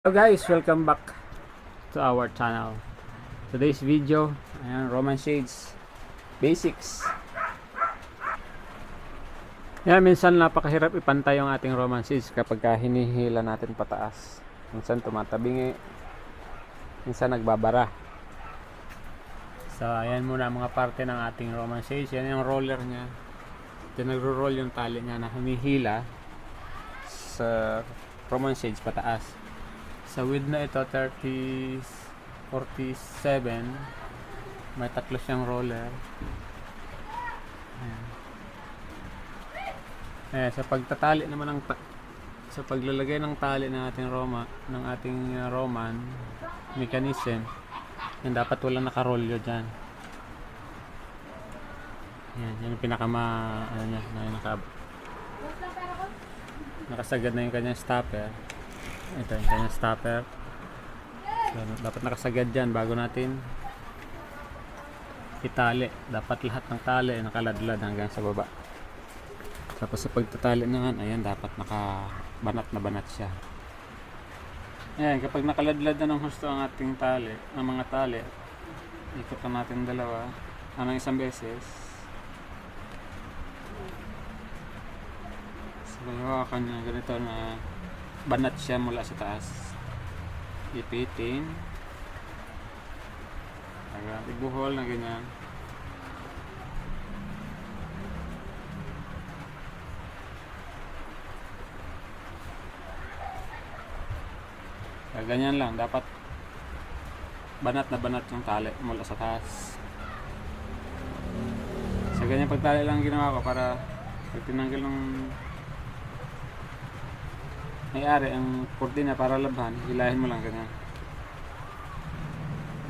Hello guys, welcome back to our channel. Today's video, ayan, Roman Shades Basics. Yan, minsan napakahirap ipantay yung ating Roman Shades kapag hinihila natin pataas. Minsan tumatabingi, minsan nagbabara. So ayan muna ang mga parte ng ating Roman Shades. Yan yung roller nya. Ito nagro-roll yung tali nya na humihila sa Roman Shades pataas. Sa width na ito 47, may tatlo siyang roller. Sa pagtatali naman sa paglalagay ng tali ng ating Roman mechanism, yan dapat walang nakarolyo dyan. Yan yung nakasagad na yung kanyang stopper. Ito yung kanyang stopper. So, dapat nakasagad dyan bago natin itali. Dapat lahat ng tali nakaladlad hanggang sa baba. Tapos sa pagtatali naman, ayan, dapat nakabanat na banat siya. Ayan, kapag nakaladlad na ng husto ang ating tali, ang mga tali, ikot na natin dalawa, isang beses. So, hawakan niya ganito na banat siya mula sa taas. Ipitin. Ibuhol na ganyan. Ganyan lang. Dapat banat na banat yung tali mula sa taas. Sa ganyan pagtali lang ginawa ko para pag tinanggal ng may-ari ang kurtina para labhan, hilahin mo lang ganyan.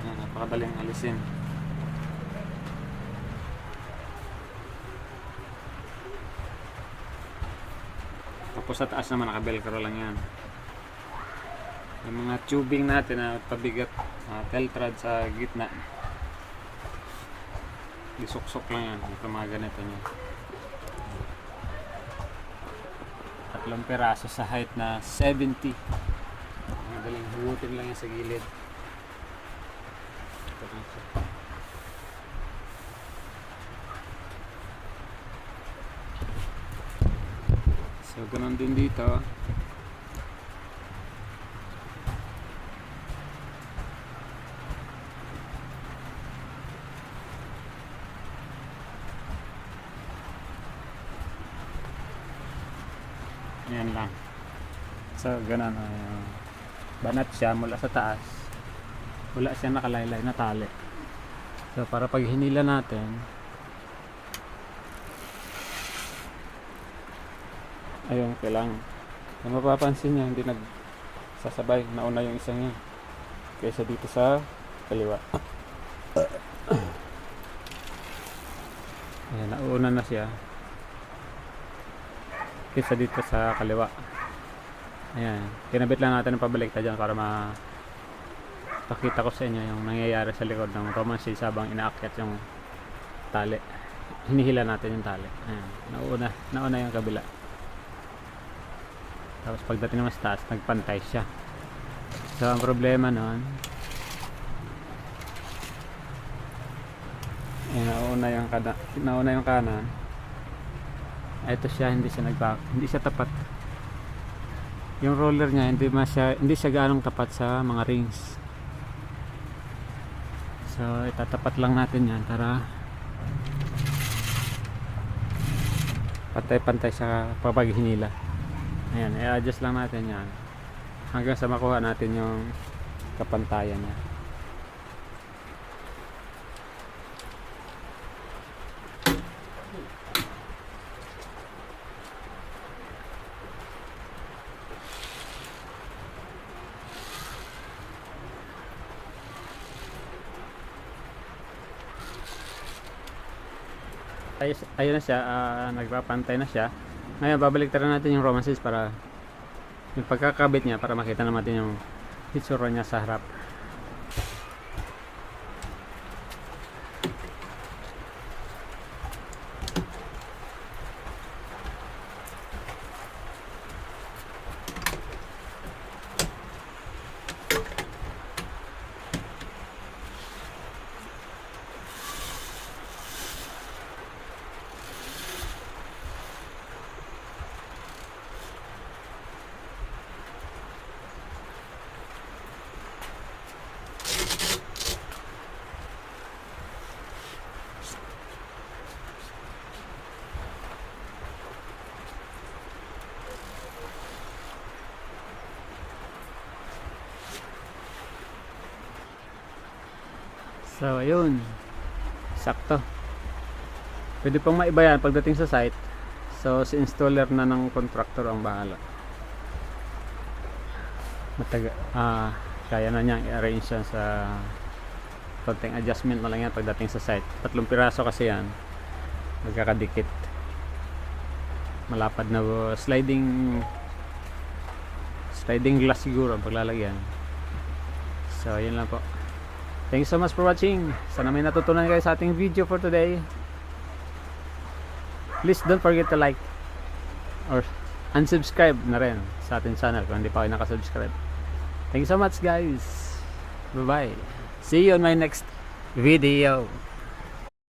Napakadaling alisin. Tapos sa taas naman naka-velcro lang yan. Yung mga tubing natin na pabigat, teltrad sa gitna, isuksok lang yan. Ito mga ganito niya. 3 peraso sa height na 70. Madaling hugutin lang yan sa gilid. Ito lang siya. So ganun din dito. Yan lang. So ganun, banat siya mula sa taas. Wala siya nakalaylay na tali. So para pag hinila natin, ayun, kailangan kung mapapansin nyo, hindi nagsasabay. Nauna yung isang yun kaysa dito sa kaliwa. Ayan, nauna na siya kaysa dito sa kaliwa. Ayan, kinabit lang natin ng pabaliktad dyan para pakita ko sa inyo yung nangyayari sa likod ng Roman Shades habang inaakyat yung tali. Hinihila natin yung tali. Ayan, nauna yung kabila. Tapos pagdating naman sa taas, nagpantay siya. So ang problema nun, nauna yung kanan. Ito siya, hindi siya tapat. Yung roller niya hindi siya ganong tapat sa mga rings. So itatapat lang natin yan para pantay-pantay sa paghinila. Ayan, i-adjust lang natin yan hanggang sa makuha natin yung kapantayan niya. Ayun na siya, nagpapantay na siya. Ngayon babaliktaran natin yung Roman Shades para yung pagkakabit niya, para makita natin yung hitsura niya sa harap. So ayun, sakto. Pwede pang maiba yan pagdating sa site. So si installer na ng contractor ang bahala. Kaya na niyang i-arrange yan sa konting adjustment na lang yan pagdating sa site. 3 piraso kasi yan, magkakadikit. Malapad na sliding glass siguro ang paglalagyan. So yun lang po. Thank you so much for watching. Sana may natutunan kayo sa ating video for today. Please don't forget to like or unsubscribe na rin sa ating channel kung hindi pa kayo nakasubscribe. Thank you so much guys. Bye bye. See you on my next video.